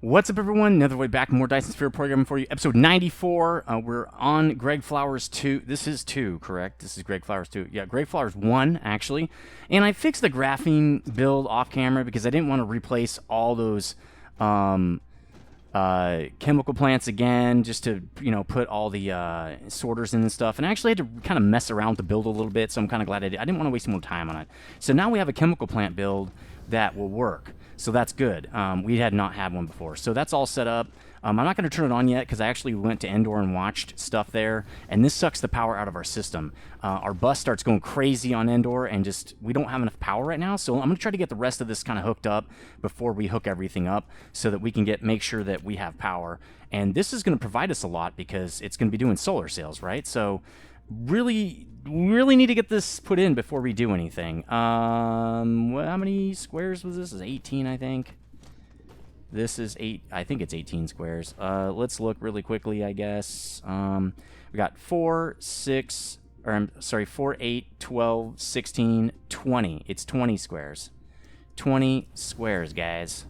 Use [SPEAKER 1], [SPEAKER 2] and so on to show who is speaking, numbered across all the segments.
[SPEAKER 1] What's up, everyone? Another way back, more Dyson Sphere Program for you. Episode 94. We're on Greg Flowers 2. This is 2, correct? This is Greg Flowers 2. Yeah, Greg Flowers 1, actually. And I fixed the graphene build off camera because I didn't want to replace all those chemical plants again, just to, put all the sorters in and stuff. And I actually had to kind of mess around to build a little bit, so I'm kind of glad I did. I didn't want to waste more time on it. So now we have a chemical plant build that will work. So that's good. We had not had one before. So that's all set up. I'm not going to turn it on yet because I actually went to Endor and watched stuff there. And this sucks the power out of our system. Our bus starts going crazy on Endor and just, we don't have enough power right now. So I'm going to try to get the rest of this kind of hooked up before we hook everything up so that we can make sure that we have power. And this is going to provide us a lot because it's going to be doing solar sails, right? So really need to get this put in before we do anything. How many squares was this? This is 18, I think. This is 8. I think it's 18 squares. Let's look really quickly, I guess. We got 4, 8, 12, 16, 20. It's 20 squares. 20 squares, guys.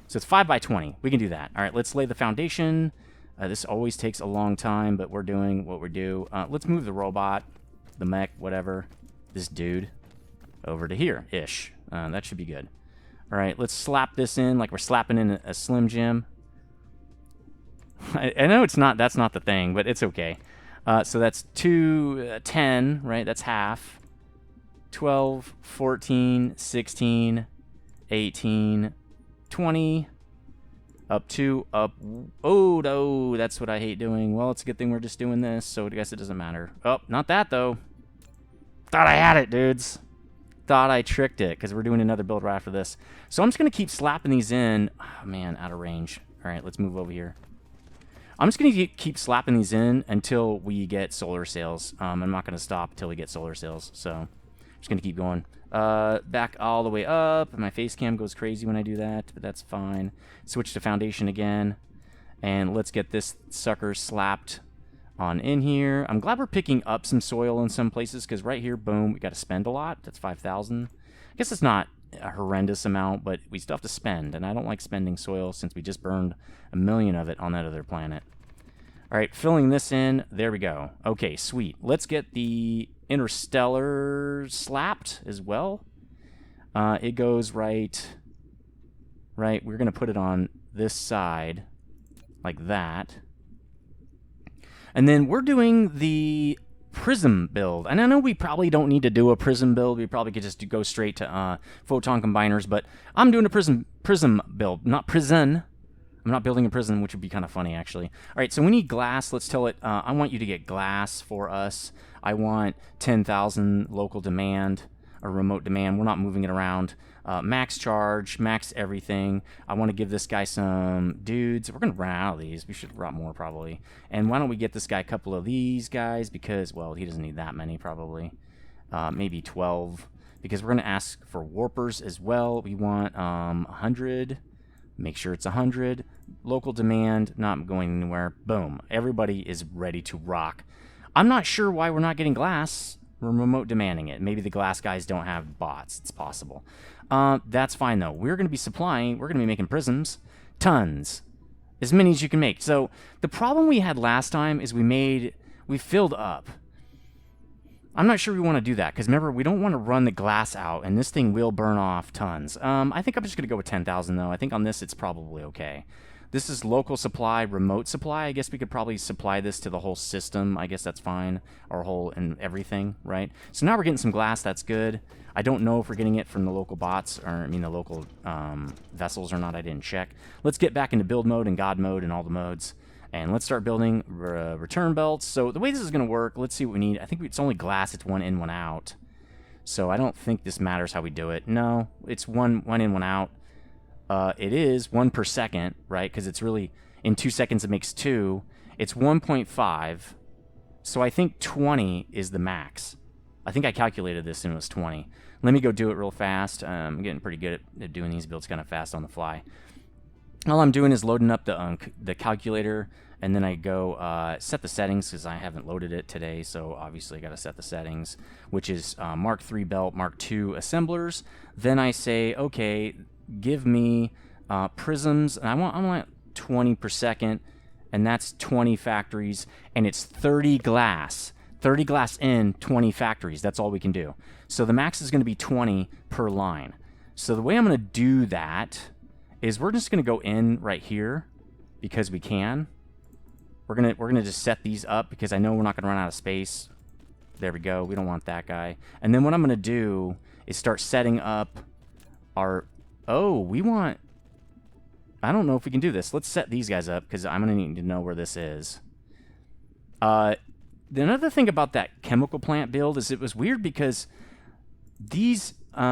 [SPEAKER 1] So it's 5 by 20. We can do that. All right, let's lay the foundation. This always takes a long time, but we're doing what we do. Let's move the robot, the mech, whatever, this dude, over to here-ish. That should be good. All right, let's slap this in like we're slapping in a Slim Jim. I know that's not the thing, but it's okay. So that's 10, right? That's half. 12, 14, 16, 18, 20. Up. Oh, no, that's what I hate doing. Well, it's a good thing we're just doing this, so I guess it doesn't matter. Oh, not that, though. Thought I had it, dudes. Thought I tricked it, because we're doing another build right after this. So I'm just going to keep slapping these in. Oh, man, out of range. All right, let's move over here. I'm just going to keep slapping these in until we get solar sails. I'm not going to stop until we get solar sails, so I'm just going to keep going. Back all the way up. My face cam goes crazy when I do that, but that's fine. Switch to foundation again, and let's get this sucker slapped on in here. I'm glad we're picking up some soil in some places, because right here, boom, we got to spend a lot. That's 5,000. I guess it's not a horrendous amount, but we still have to spend, and I don't like spending soil since we just burned 1 million of it on that other planet. All right, filling this in. There we go. Okay, sweet. Let's get the interstellar slapped as well. It goes right. We're going to put it on this side like that. And then we're doing the prism build. And I know we probably don't need to do a prism build. We probably could just go straight to photon combiners. But I'm doing a prism build, not prison. I'm not building a prison, which would be kind of funny, actually. All right, so we need glass. Let's tell it, I want you to get glass for us. I want 10,000 local demand or remote demand. We're not moving it around. Max charge, max everything. I want to give this guy some dudes. We're going to run out of these. We should run more, probably. And why don't we get this guy a couple of these guys? Because, well, he doesn't need that many, probably. Maybe 12. Because we're going to ask for warpers as well. We want 100. Make sure it's 100. Local demand, not going anywhere. Boom. Everybody is ready to rock. I'm not sure why we're not getting glass. We're remote demanding it. Maybe the glass guys don't have bots. It's possible. That's fine, though. We're going to be supplying, we're going to be making prisms. Tons. As many as you can make. So the problem we had last time is we filled up. I'm not sure we want to do that, because remember, we don't want to run the glass out, and this thing will burn off tons. I think I'm just going to go with 10,000, though. I think on this, it's probably okay. This is local supply, remote supply. I guess we could probably supply this to the whole system. I guess that's fine. Our whole and everything, right? So now we're getting some glass. That's good. I don't know if we're getting it from the local bots, or I mean the local vessels or not. I didn't check. Let's get back into build mode and God mode and all the modes. And let's start building return belts. So the way this is going to work, let's see what we need. I think it's only glass. It's one in, one out. So I don't think this matters how we do it. No, it's one in, one out. It is 1 per second, right? Because it's really, in 2 seconds it makes 2. It's 1.5. So I think 20 is the max. I think I calculated this and it was 20. Let me go do it real fast. I'm getting pretty good at doing these builds kind of fast on the fly. All I'm doing is loading up the calculator, and then I go set the settings, because I haven't loaded it today, so obviously I got to set the settings, which is Mark III belt, Mark II assemblers. Then I say, okay, give me Prisms, and I want 20 per second, and that's 20 factories, and it's 30 glass. 30 glass in, 20 factories. That's all we can do. So the max is going to be 20 per line. So the way I'm going to do that is we're just going to go in right here because we can. We're gonna just set these up because I know we're not going to run out of space. There we go. We don't want that guy. And then what I'm going to do is start setting up our... Oh, we want... I don't know if we can do this. Let's set these guys up because I'm going to need to know where this is. The another thing about that chemical plant build is it was weird because these... what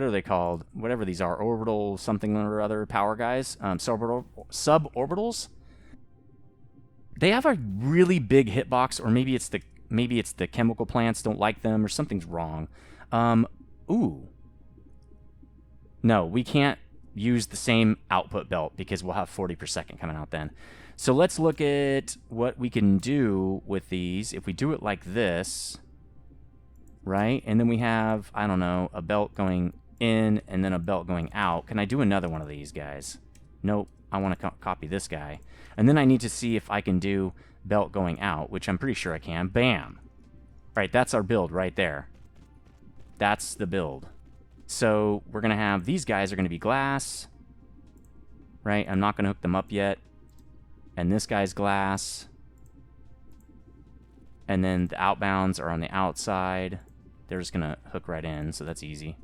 [SPEAKER 1] are they called? Whatever these are, orbital something or other power guys, suborbitals. They have a really big hitbox, or maybe it's the chemical plants don't like them, or something's wrong. Ooh. No, we can't use the same output belt because we'll have 40 per second coming out then. So let's look at what we can do with these. If we do it like this, right? And then we have, I don't know, a belt going in and then a belt going out. Can I do another one of these guys? Nope. I want to copy this guy. And then I need to see if I can do belt going out, which I'm pretty sure I can. Bam! Right, that's our build right there. That's the build. So we're going to have, these guys are going to be glass. Right, I'm not going to hook them up yet. And this guy's glass. And then the outbounds are on the outside. They're just going to hook right in, so that's easy.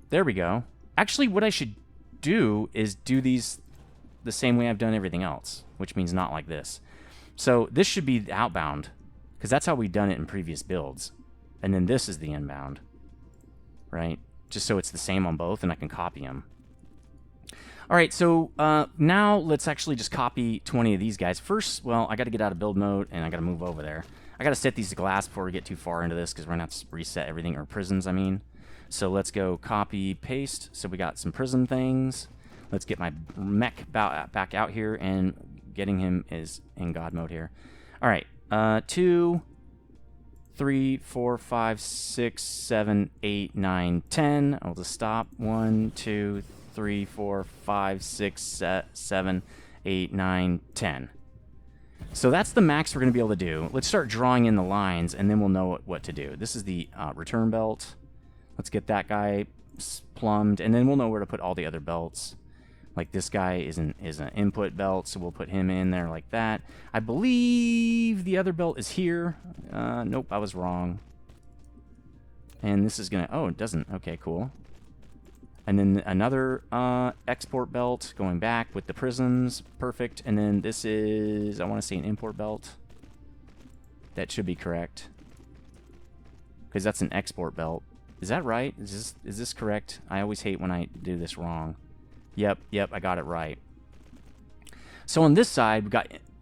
[SPEAKER 1] There we go. Actually, what I should do is do these the same way I've done everything else, which means not like this. So this should be the outbound, because that's how we've done it in previous builds. And then this is the inbound, right? Just so it's the same on both, and I can copy them. All right, so now let's actually just copy 20 of these guys. First, well, I got to get out of build mode, and I got to move over there. I got to set these to glass before we get too far into this, because we're going to have to reset everything, or prisms, I mean. So let's go copy, paste. So we got some prism things. Let's get my mech back out here, and getting him is in God mode here. All right, 2, 3, 4, 5, 6, 7, 8, 9, 10. I'll just stop. 1, 2, 3, 4, 5, 6, 7, 8, 9, 10. So that's the max we're going to be able to do. Let's start drawing in the lines, and then we'll know what to do. This is the return belt. Let's get that guy plumbed, and then we'll know where to put all the other belts. Like this guy is an input belt, so we'll put him in there like that. I believe the other belt is here. Nope, I was wrong. And this is going to... Oh, it doesn't. Okay, cool. And then another export belt going back with the prisms. Perfect. And then this is, I want to say, an import belt. That should be correct, because that's an export belt. Is that right? Is this correct? I always hate when I do this wrong. Yep, I got it right. So on this side,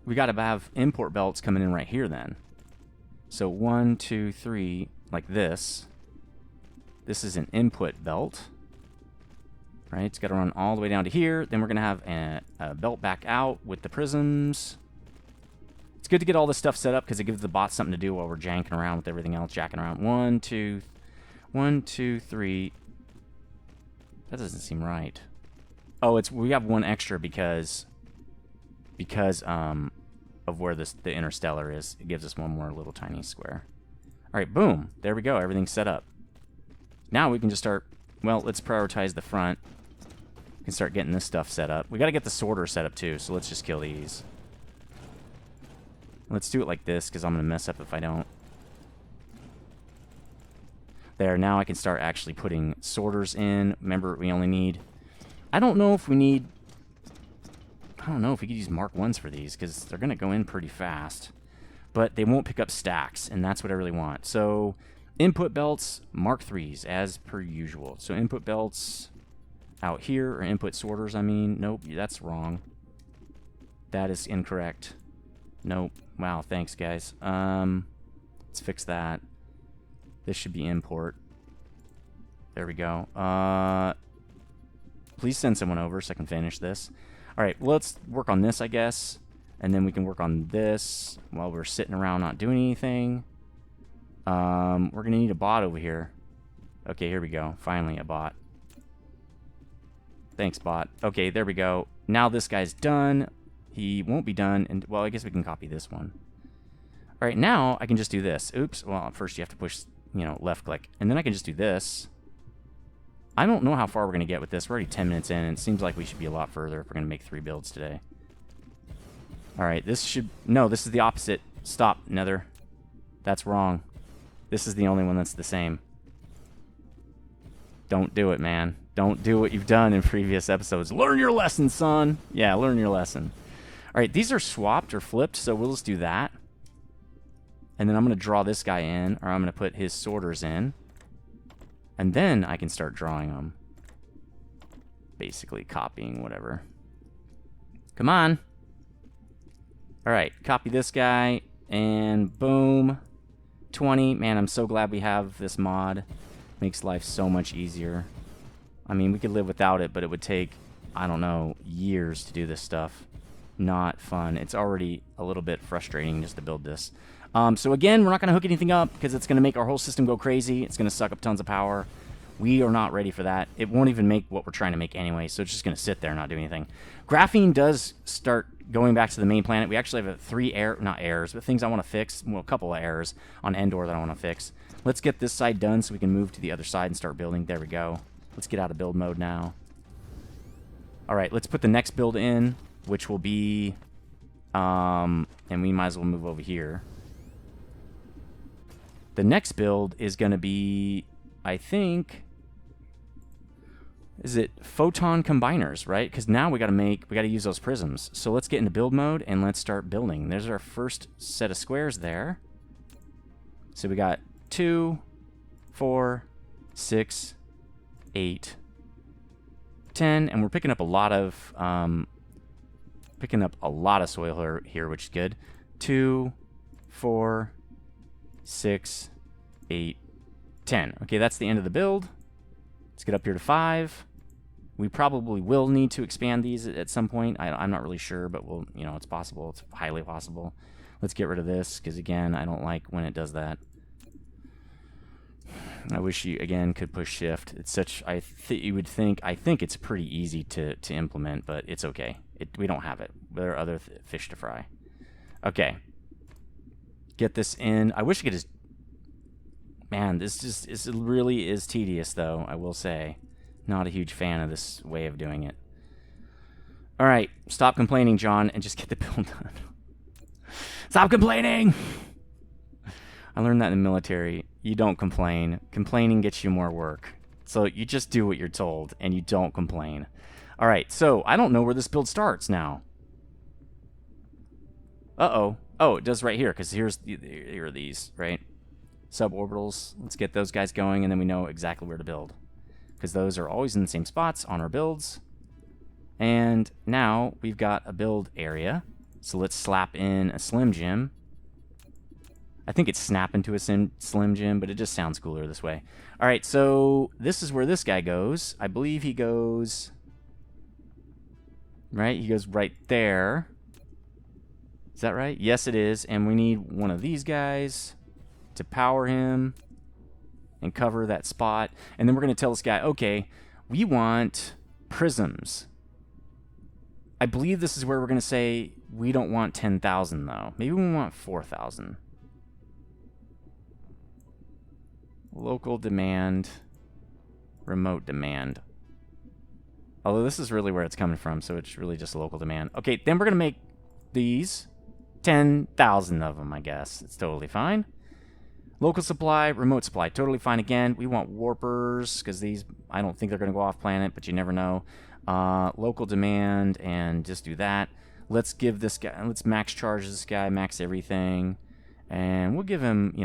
[SPEAKER 1] we got to have import belts coming in right here then. So 1, 2, 3, like this. This is an input belt. Right, it's got to run all the way down to here. Then we're going to have a belt back out with the prisms. It's good to get all this stuff set up because it gives the bot something to do while we're janking around with everything else, jacking around. 1, 2, 3. That doesn't seem right. Oh, we have one extra because of where the interstellar is. It gives us one more little tiny square. All right, boom. There we go. Everything's set up. Now we can just start. Well, let's prioritize the front. We can start getting this stuff set up. We got to get the sorter set up too, so let's just kill these. Let's do it like this, because I'm going to mess up if I don't. There, now I can start actually putting sorters in. Remember, we only need... I don't know if we need... I don't know if we could use Mark 1s for these, because they're going to go in pretty fast. But they won't pick up stacks, and that's what I really want. So... Input belts, Mark 3s, as per usual. So input belts out here, or input sorters, I mean. Nope, that's wrong. That is incorrect. Nope. Wow, thanks, guys. Let's fix that. This should be import. There we go. Please send someone over so I can finish this. All right, well, let's work on this, I guess. And then we can work on this while we're sitting around not doing anything. We're going to need a bot over here. Okay, here we go. Finally, a bot. Thanks, bot. Okay, there we go. Now this guy's done. He won't be done. And well, I guess we can copy this one. All right, now I can just do this. Oops. Well, first you have to push, left click. And then I can just do this. I don't know how far we're going to get with this. We're already 10 minutes in, and it seems like we should be a lot further if we're going to make 3 builds today. All right, this should... No, this is the opposite. Stop, Nether. That's wrong. This is the only one that's the same. Don't do it, man. Don't do what you've done in previous episodes. Learn your lesson, son. Yeah, learn your lesson. All right, these are swapped or flipped, so we'll just do that. And then I'm going to draw this guy in, or I'm going to put his sorters in. And then I can start drawing them. Basically copying whatever. Come on. All right, copy this guy, and boom. 20. Man, I'm so glad we have this mod. Makes life so much easier. I mean, we could live without it, but it would take, I don't know, years to do this stuff. Not fun. It's already a little bit frustrating just to build this. So again, we're not going to hook anything up because it's going to make our whole system go crazy. It's going to suck up tons of power. We are not ready for that. It won't even make what we're trying to make anyway, so it's just going to sit there and not do anything. Graphene does start going back to the main planet. We actually have 3 things I want to fix. Well, a couple of errors on Endor that I want to fix. Let's get this side done so we can move to the other side and start building. There we go. Let's get out of build mode now. All right, let's put the next build in, which will be... and we might as well move over here. The next build is going to be, I think... Is it photon combiners, right? Because now we got to use those prisms. So let's get into build mode and let's start building. There's our first set of squares there. So we got 2, 4, 6, 8, 10, and we're picking up a lot of soil here, which is good. 2, 4, 6, 8, 10. Okay, that's the end of the build. Let's get up here to 5. We probably will need to expand these at some point. I'm not really sure, but we'll, it's possible. It's highly possible. Let's get rid of this, because again, I don't like when it does that. I wish you, again, could push shift. It's such, I think it's pretty easy to implement, but it's okay. We don't have it. There are other fish to fry. Okay. Get this in. I wish I could just... Man, this really is tedious, though, I will say. Not a huge fan of this way of doing it. All right, stop complaining, John, and just get the build done. Stop complaining! I learned that in the military. You don't complain. Complaining gets you more work. So you just do what you're told, and you don't complain. All right, so I don't know where this build starts now. Uh-oh. Oh, it does right here, because here are these, right? Suborbitals. Let's get those guys going, and then we know exactly where to build. Because those are always in the same spots on our builds. And now we've got a build area. So let's slap in a Slim Jim. I think it's snap into a Slim Jim, but it just sounds cooler this way. All right, so this is where this guy goes. I believe he goes... Right? He goes right there. Is that right? Yes, it is. And we need one of these guys to power him and cover that spot. And then we're going to tell this guy, okay, we want prisms. I believe this is where we're going to say we don't want 10,000, though. Maybe we want 4,000. Local demand, remote demand. Although this is really where it's coming from, so it's really just local demand. Okay, then we're going to make these 10,000 of them, I guess. It's totally fine. Local supply, remote supply, totally fine again. We want warpers, because these, I don't think they're going to go off planet, but you never know. Local demand, and just do that. Let's give this guy, let's max charge this guy, max everything. And we'll give him,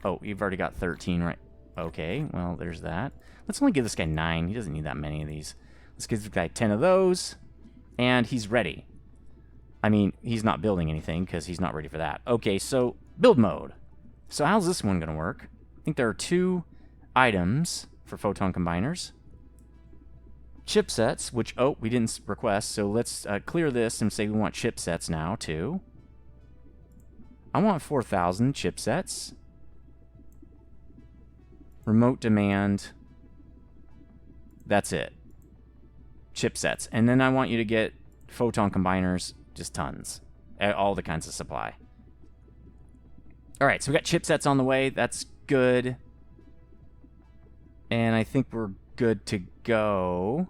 [SPEAKER 1] oh, you've already got 13, right? Okay, well, there's that. Let's only give this guy 9. He doesn't need that many of these. Let's give this guy 10 of those, and he's ready. I mean, he's not building anything, because he's not ready for that. Okay, so build mode. So how's this one going to work? I think there are 2 items for photon combiners. Chipsets, which, oh, we didn't request, so let's clear this and say we want chipsets now, too. I want 4,000 chipsets. Remote demand. That's it. chipsets. And then I want you to get photon combiners, just tons. All the kinds of supply. All right, so we got chipsets on the way. That's good. And I think we're good to go.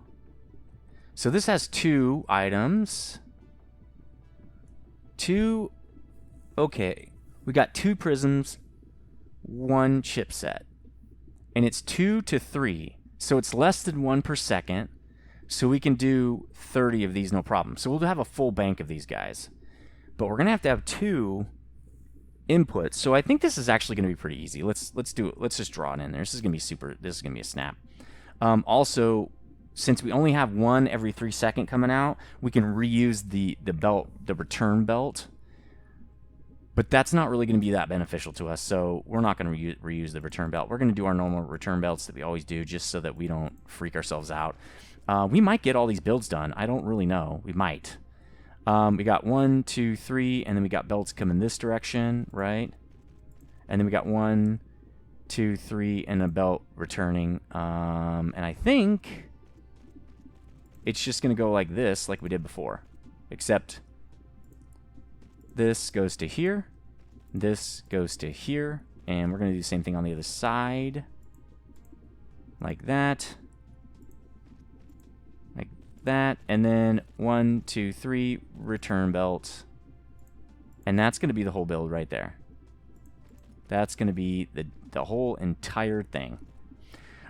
[SPEAKER 1] So this has 2 items. 2. Okay. We got 2 prisms, 1 chipset. And it's 2 to 3. So it's less than 1 per second. So we can do 30 of these no problem. So we'll have a full bank of these guys. But we're going to have 2 inputs. So I think this is actually going to be pretty easy. Let's do it. Let's just draw it in there. This is going to be super. This is going to be a snap. Also, since we only have 1 every 3 seconds coming out, we can reuse the belt, the return belt. But that's not really going to be that beneficial to us, so we're not going to reuse the return belt. We're going to do our normal return belts that we always do, just so that we don't freak ourselves out. We might get all these builds done. I don't really know. We might. We got 1, 2, 3, and then we got belts coming this direction, right? And then we got 1, 2, 3, and a belt returning. And I think it's just going to go like this, like we did before. Except this goes to here. This goes to here. And we're going to do the same thing on the other side. Like that. Like that. And then 1, 2, 3, return belt. And that's going to be the whole build right there. That's going to be the whole entire thing.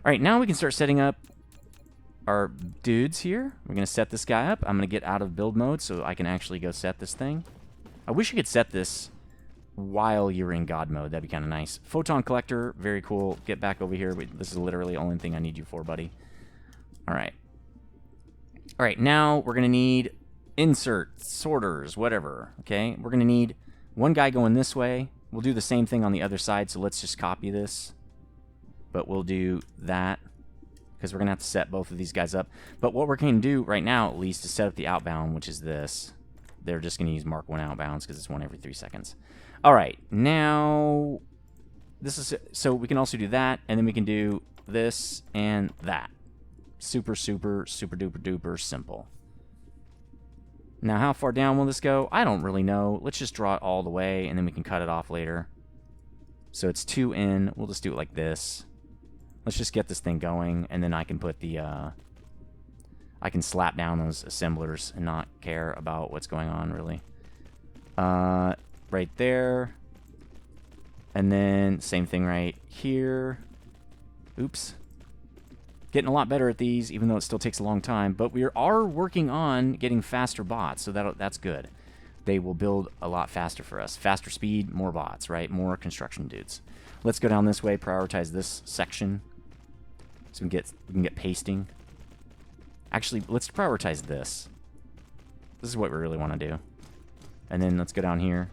[SPEAKER 1] All right, now we can start setting up our dudes here. We're going to set this guy up. I'm going to get out of build mode so I can actually go set this thing. I wish you could set this while you're in God mode. That'd be kind of nice. Photon collector, very cool. Get back over here. This is literally the only thing I need you for, buddy. All right. All right, now we're going to need insert, sorters, whatever. Okay, we're going to need 1 guy going this way. We'll do the same thing on the other side, so let's just copy this. But we'll do that, because we're going to have to set both of these guys up. But what we're going to do right now, at least, is set up the outbound, which is this. They're just going to use Mark 1 outbounds, because it's 1 every 3 seconds. All right, now, this is so we can also do that, and then we can do this and that. Super, super, super duper duper simple. Now, how far down will this go? I don't really know. Let's just draw it all the way, and then we can cut it off later. So it's 2 in. We'll just do it like this. Let's just get this thing going, and then I can put the... I can slap down those assemblers and not care about what's going on, really. Right there. And then same thing right here. Oops. Getting a lot better at these, even though it still takes a long time. But we are working on getting faster bots, so that's good. They will build a lot faster for us. Faster speed, more bots, right? More construction dudes. Let's go down this way, prioritize this section. So we can get pasting. Actually, let's prioritize this. This is what we really want to do. And then let's go down here.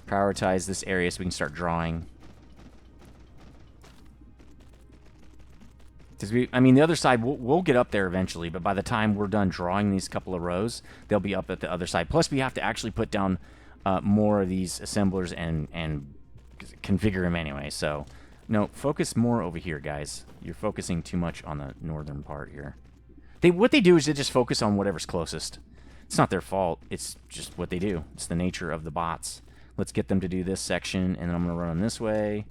[SPEAKER 1] Prioritize this area so we can start drawing. I mean, the other side, we'll get up there eventually, but by the time we're done drawing these couple of rows, they'll be up at the other side. Plus, we have to actually put down more of these assemblers and configure them anyway. So, no, focus more over here, guys. You're focusing too much on the northern part here. What they do is they just focus on whatever's closest. It's not their fault. It's just what they do. It's the nature of the bots. Let's get them to do this section, and then I'm going to run them this way.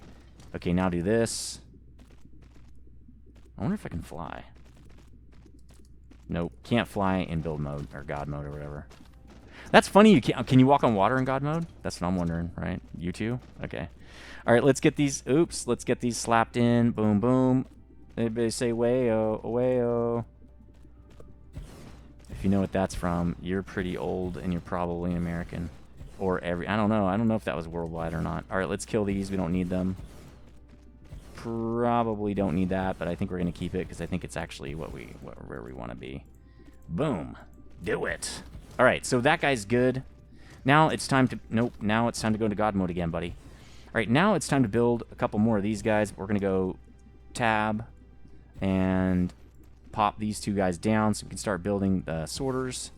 [SPEAKER 1] Okay, now do this. I wonder if I can fly. Nope, can't fly in build mode or God mode or whatever. That's funny. Can you walk on water in God mode? That's what I'm wondering, right? You too? Okay. All right, let's get these. Oops, let's get these slapped in. Boom, boom. Everybody say way-o, way-o. If you know what that's from, you're pretty old and you're probably an American. Or I don't know. I don't know if that was worldwide or not. All right, let's kill these. We don't need them. Probably don't need that, but I think we're going to keep it because I think it's actually where we want to be. Boom. Do it. All right, so that guy's good. Now it's time to... Nope, now it's time to go into God mode again, buddy. All right, now it's time to build a couple more of these guys. We're going to go tab and pop these 2 guys down so we can start building the sorters.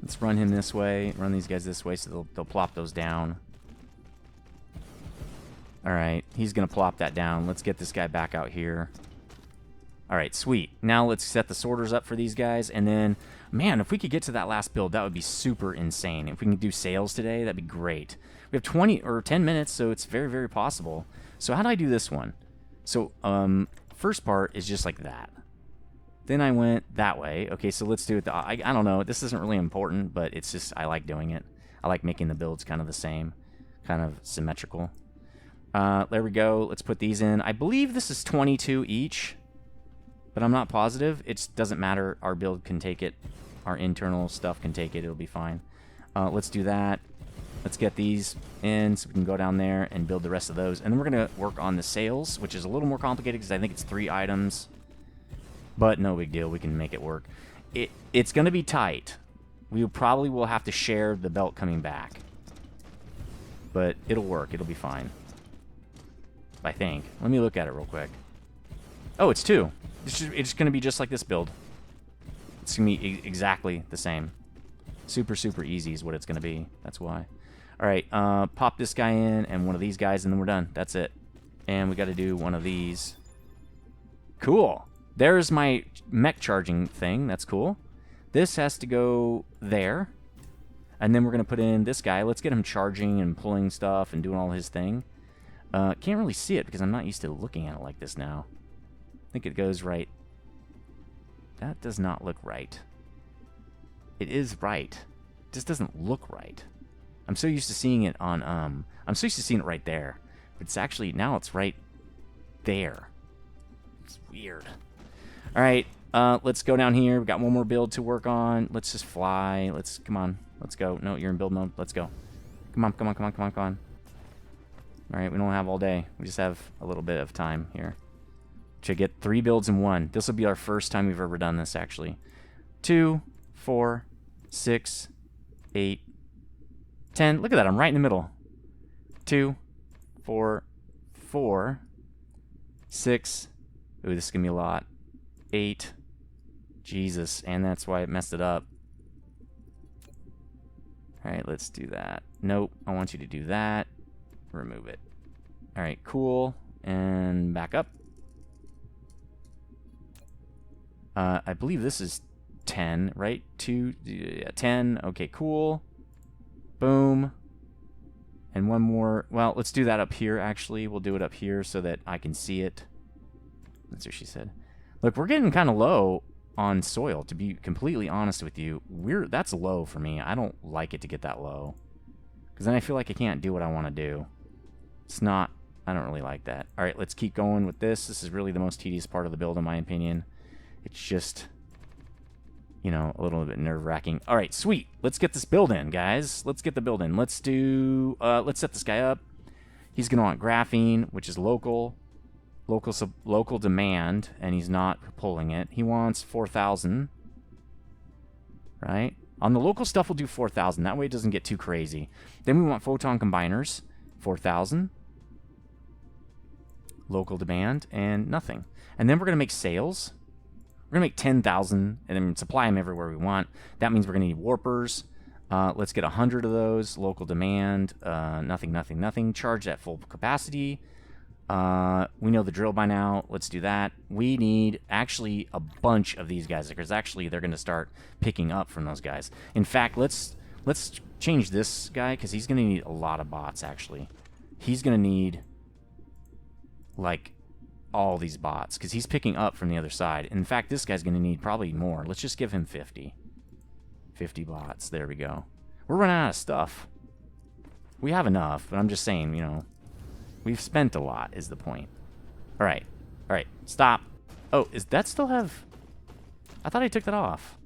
[SPEAKER 1] Let's run him this way, run these guys this way so they'll plop those down. All right, he's going to plop that down. Let's get this guy back out here. All right, sweet. Now let's set the sorters up for these guys, and then, man, if we could get to that last build, that would be super insane. If we can do sales today, that'd be great. We have 20 or 10 minutes, so it's very, very possible. So how do I do this one? So, first part is just like that. Then I went that way. Okay, so let's do it. I don't know. This isn't really important, but it's just, I like doing it. I like making the builds kind of the same, kind of symmetrical. There we go. Let's put these in. I believe this is 22 each, but I'm not positive. It doesn't matter. Our build can take it. Our internal stuff can take it. It'll be fine. Let's do that. Let's get these in so we can go down there and build the rest of those. And then we're going to work on the sales, which is a little more complicated because I think it's 3 items. But no big deal. We can make it work. It's going to be tight. We probably will have to share the belt coming back. But it'll work. It'll be fine. I think. Let me look at it real quick. Oh, it's 2. It's going to be just like this build. It's going to be exactly the same. Super, super easy is what it's going to be. That's why. All right, pop this guy in and one of these guys, and then we're done. That's it. And we got to do one of these. Cool. There's my mech charging thing. That's cool. This has to go there. And then we're going to put in this guy. Let's get him charging and pulling stuff and doing all his thing. Can't really see it because I'm not used to looking at it like this now. I think it goes right. That does not look right. It is right. It just doesn't look right. I'm so used to seeing it on, I'm so used to seeing it right there. But it's actually, now it's right there. It's weird. All right, let's go down here. We've got one more build to work on. Let's just fly. Come on. Let's go. No, you're in build mode. Let's go. Come on, come on, come on, come on, come on. All right, we don't have all day. We just have a little bit of time here to get 3 builds in one. This will be our first time we've ever done this, actually. 2, 4, 6, 8, 10. Look at that. I'm right in the middle. 2, 4, 4, 6. Ooh, this is going to be a lot. 8. Jesus. And that's why it messed it up. All right, let's do that. Nope. I want you to do that. Remove it. All right, cool. And back up. I believe this is 10, right? 10. Okay, cool. Boom. And one more. Well, let's do that up here, actually. We'll do it up here so that I can see it. That's what she said. Look, we're getting kind of low on soil, to be completely honest with you. That's low for me. I don't like it to get that low. Because then I feel like I can't do what I want to do. It's not... I don't really like that. All right, let's keep going with this. This is really the most tedious part of the build, in my opinion. It's just, you know, a little bit nerve-wracking. All right, sweet. Let's get this build in, guys. Let's get the build in. Let's do... let's set this guy up. He's going to want graphene, which is local demand, and he's not pulling it. He wants 4,000, right? On the local stuff, we'll do 4,000. That way it doesn't get too crazy. Then we want photon combiners, 4,000. Local demand, and nothing. And then we're going to make sales. We're going to make 10,000, and then supply them everywhere we want. That means we're going to need warpers. Let's get 100 of those. Local demand, nothing, nothing, nothing. Charge at full capacity. We know the drill by now. Let's do that. We need actually a bunch of these guys, because actually they're going to start picking up from those guys. In fact, let's change this guy, because he's going to need a lot of bots, actually. He's going to need, like, all these bots, because he's picking up from the other side. In fact, this guy's going to need probably more. Let's just give him 50. 50 bots. There we go. We're running out of stuff. We have enough, but I'm just saying, you know, we've spent a lot, is the point. All right. All right. Stop. Oh, does that still have... I thought I took that off.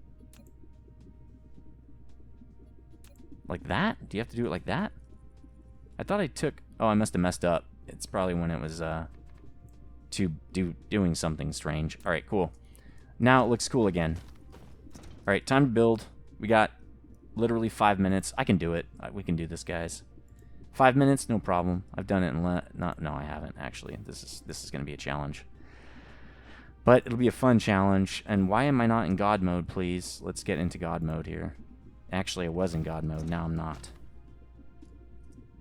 [SPEAKER 1] Like that? Do you have to do it like that? I thought I took... Oh, I must have messed up. It's probably when it was doing something strange. All right, cool. Now it looks cool again. All right, time to build. We got literally 5 minutes. I can do it. We can do this, guys. 5 minutes, no problem. I've done it in no, I haven't actually. This is going to be a challenge, but it'll be a fun challenge. And why am I not in God mode, please? Let's get into God mode here. Actually, I was in God mode. Now I'm not.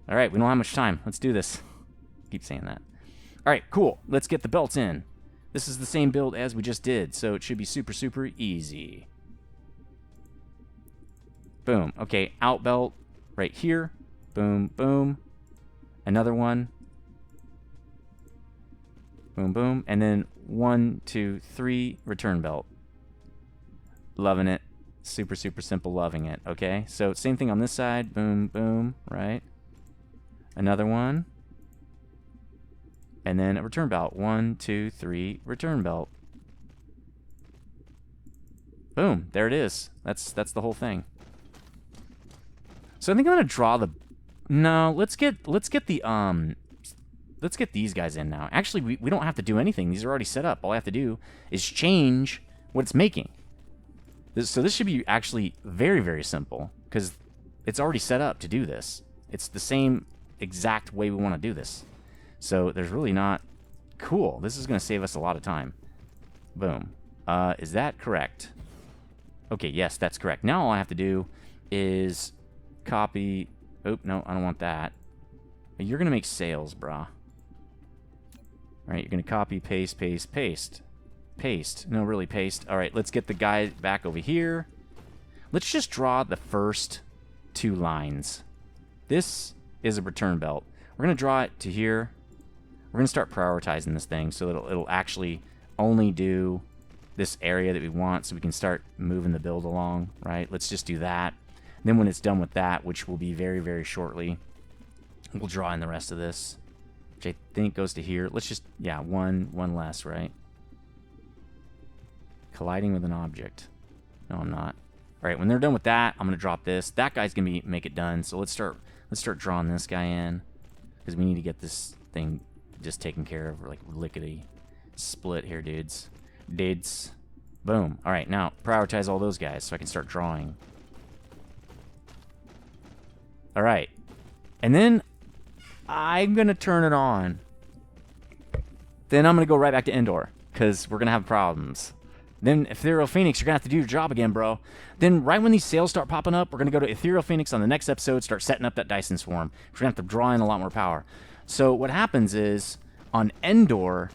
[SPEAKER 1] All right, we don't have much time. Let's do this. Keep saying that. All right, cool. Let's get the belts in. This is the same build as we just did, so it should be super, super easy. Boom. Okay, out belt right here. Boom, boom. Another one. Boom, boom. And then 1, 2, 3, return belt. Loving it. Super, super simple, loving it. Okay, so same thing on this side. Boom, boom, right? Another one. And then a return belt. 1, 2, 3, return belt. Boom, there it is. That's the whole thing. So I think I'm gonna draw the... No, let's get these guys in now. Actually, we don't have to do anything. These are already set up. All I have to do is change what it's making. So this should be actually very, very simple because it's already set up to do this. It's the same exact way we want to do this. So there's really not... Cool. This is going to save us a lot of time. Boom. Is that correct? Okay, yes, that's correct. Now all I have to do is copy... Oh, no, I don't want that. You're going to make sails, brah. All right, you're going to copy, paste, paste, paste. Paste. No, really paste. All right, let's get the guy back over here. Let's just draw the first 2 lines. This is a return belt. We're going to draw it to here. We're going to start prioritizing this thing so that it'll actually only do this area that we want so we can start moving the build along, right? Let's just do that. And then when it's done with that, which will be very, very shortly, we'll draw in the rest of this, which I think goes to here. Let's just, yeah, one less, right? Colliding with an object. No, I'm not. All right, when they're done with that, I'm going to drop this. That guy's going to make it done. So let's start drawing this guy in because we need to get this thing just taken care of, like lickety split here, dudes. Boom. All right, now prioritize all those guys so I can start drawing. All right. And then I'm going to turn it on. Then I'm going to go right back to indoor because we're going to have problems. Then Ethereal Phoenix, you're going to have to do your job again, bro. Then right when these sails start popping up, we're going to go to Ethereal Phoenix on the next episode, start setting up that Dyson Swarm. We're going to have to draw in a lot more power. So what happens is, on Endor,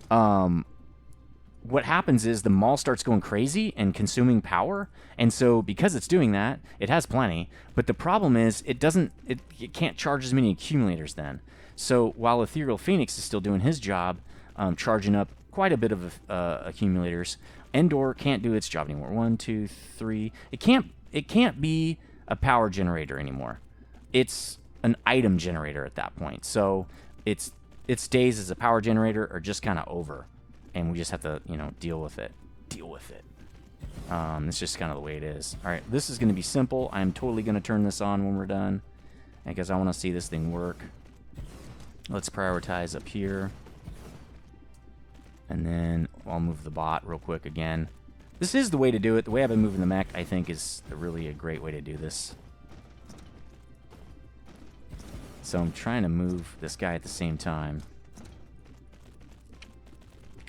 [SPEAKER 1] what happens is the mall starts going crazy and consuming power. And so because it's doing that, it has plenty. But the problem is it can't charge as many accumulators then. So while Ethereal Phoenix is still doing his job, charging up quite a bit of accumulators, Endor can't do its job anymore. 1, 2, 3. It can't be a power generator anymore. It's an item generator at that point. So its days as a power generator are just kind of over, and we just have to, deal with it. It's just kind of the way it is. All right, this is going to be simple. I'm totally going to turn this on when we're done because I want to see this thing work. Let's prioritize up here. And then I'll move the bot real quick again. This is the way to do it. The way I've been moving the mech, I think, is really a great way to do this. So I'm trying to move this guy at the same time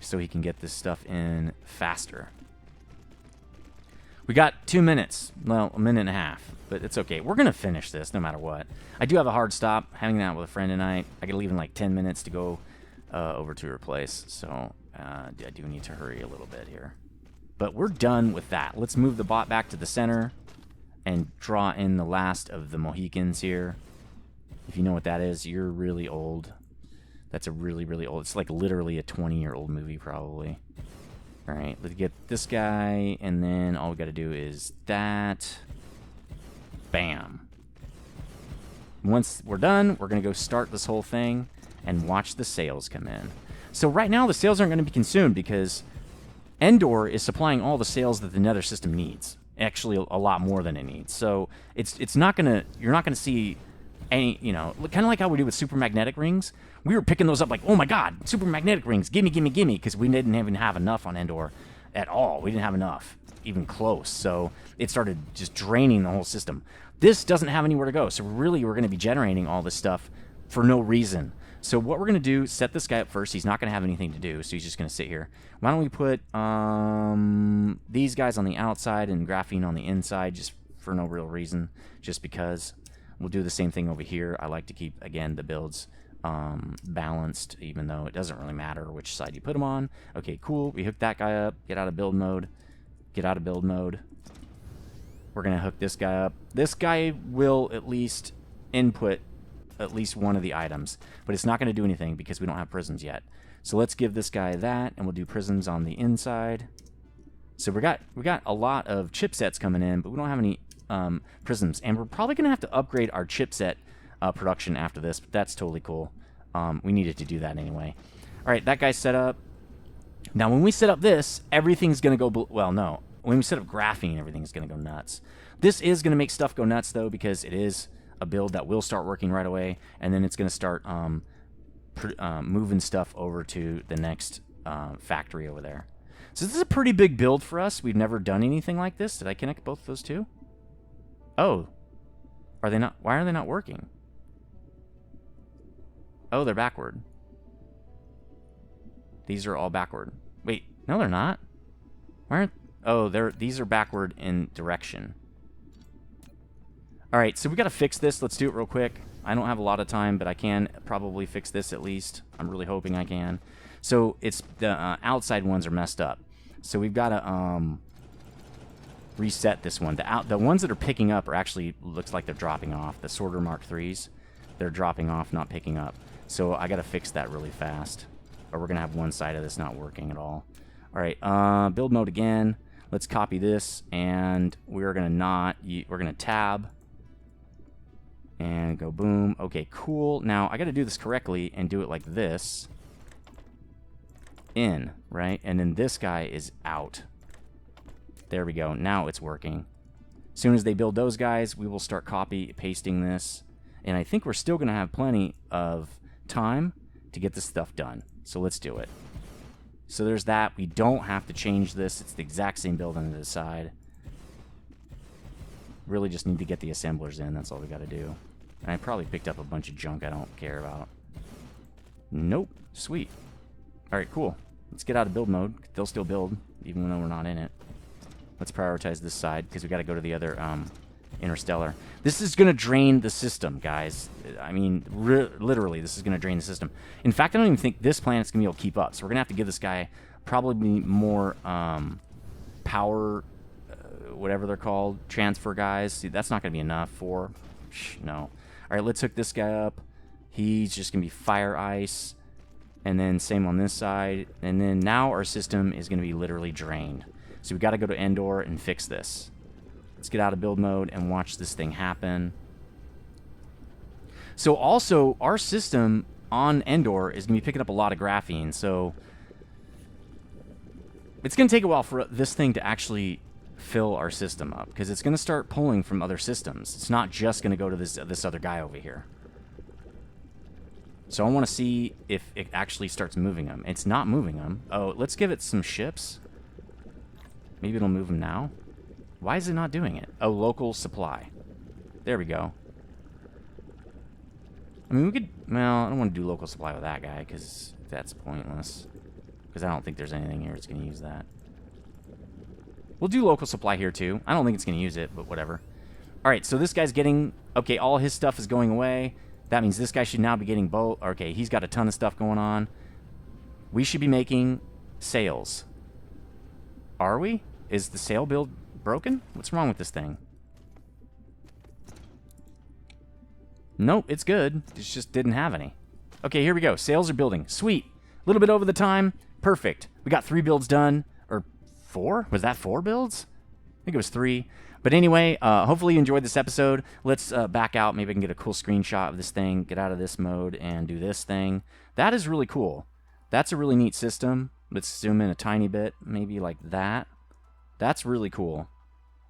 [SPEAKER 1] so he can get this stuff in faster. We got 2 minutes. Well, 1.5 minutes, but it's okay. We're going to finish this no matter what. I do have a hard stop hanging out with a friend tonight. I got to leave in like 10 minutes to go over to her place, so I do need to hurry a little bit here. But we're done with that. Let's move the bot back to the center and draw in the last of the Mohicans here. If you know what that is, you're really old. That's a really, really old... It's like literally a 20-year-old movie, probably. All right, let's get this guy, and then all we got to do is that. Bam. Once we're done, we're going to go start this whole thing and watch the sails come in. So right now, the sails aren't going to be consumed because Endor is supplying all the sails that the Nether system needs. Actually, a lot more than it needs. So it's not going to... You're not going to see... any, kind of like how we do with super magnetic rings. We were picking those up like, oh my god, super magnetic rings, gimme, because we didn't even have enough on Endor at all. We didn't have enough, even close. So it started just draining the whole system. This doesn't have anywhere to go. So really, we're going to be generating all this stuff for no reason. So what we're going to do, set this guy up first. He's not going to have anything to do, so he's just going to sit here. Why don't we put these guys on the outside and graphene on the inside, just for no real reason, just because. We'll do the same thing over here. I like to keep, again, the builds balanced, even though it doesn't really matter which side you put them on. Okay, cool. We hooked that guy up. Get out of build mode. Get out of build mode. We're going to hook this guy up. This guy will at least input at least one of the items, but it's not going to do anything because we don't have prisms yet. So let's give this guy that, and we'll do prisms on the inside. So we got a lot of chipsets coming in, but we don't have any prisms, and we're probably going to have to upgrade our chipset production after this, but that's totally cool. We needed to do that anyway. All right, that guy's set up. Now, when we set up this, everything's going to go... Well, no. When we set up graphene, everything's going to go nuts. This is going to make stuff go nuts, though, because it is a build that will start working right away, and then it's going to start moving stuff over to the next factory over there. So this is a pretty big build for us. We've never done anything like this. Did I connect both of those two? Oh. Are they not? Why are they not working? Oh, they're backward. These are all backward. Wait, no, they're not. Why aren't... Oh, these are backward in direction. All right, so we got to fix this. Let's do it real quick. I don't have a lot of time, but I can probably fix this at least. I'm really hoping I can. So it's the outside ones are messed up. So we've got to reset this one. The ones that are picking up are actually, looks like they're dropping off. The sorter Mark 3s, they're dropping off, not picking up. So I got to fix that really fast, or we're going to have one side of this not working at all. All right, build mode again. Let's copy this, and we're going to tab and go boom. Okay, cool. Now I got to do this correctly and do it like this. In, right? And then this guy is out. There we go. Now it's working. As soon as they build those guys, we will start copy pasting this. And I think we're still going to have plenty of time to get this stuff done. So let's do it. So there's that. We don't have to change this. It's the exact same build on the side. Really just need to get the assemblers in. That's all we got to do. And I probably picked up a bunch of junk I don't care about. Nope. Sweet. All right, cool. Let's get out of build mode. They'll still build, even though we're not in it. Let's prioritize this side, because we got to go to the other interstellar. This is going to drain the system, guys. I mean, literally, this is going to drain the system. In fact, I don't even think this planet's going to be able to keep up. So we're going to have to give this guy probably more power, whatever they're called, transfer guys. See, that's not going to be enough for... No. All right, let's hook this guy up. He's just going to be fire ice. And then same on this side. And then now our system is going to be literally drained. So we've got to go to Endor and fix this. Let's get out of build mode and watch this thing happen. So also, our system on Endor is going to be picking up a lot of graphene. So it's going to take a while for this thing to actually fill our system up, because it's going to start pulling from other systems. It's not just going to go to this other guy over here. So I want to see if it actually starts moving them. It's not moving them. Oh, let's give it some ships. Maybe it'll move them now. Why is it not doing it? Oh, local supply. There we go. I mean, we could... Well, I don't want to do local supply with that guy, because that's pointless. Because I don't think there's anything here that's going to use that. We'll do local supply here, too. I don't think it's going to use it, but whatever. All right, so this guy's getting... Okay, all his stuff is going away. That means this guy should now be getting both. Okay, he's got a ton of stuff going on. We should be making sails. Are we? Is the sail build broken? What's wrong with this thing? Nope, it's good. It just didn't have any. Okay, here we go. Sails are building. Sweet. A little bit over the time. Perfect. We got 3 builds done. Or 4? Was that 4 builds? I think it was 3. But anyway, hopefully you enjoyed this episode. Let's back out. Maybe I can get a cool screenshot of this thing, get out of this mode, and do this thing. That is really cool. That's a really neat system. Let's zoom in a tiny bit, maybe like that. That's really cool.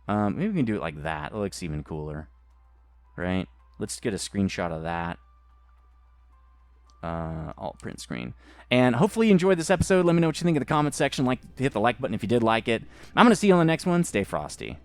[SPEAKER 1] Maybe we can do it like that. It looks even cooler. Right? Let's get a screenshot of that. Alt print screen. And hopefully you enjoyed this episode. Let me know what you think in the comment section. Hit the like button if you did like it. I'm going to see you on the next one. Stay frosty.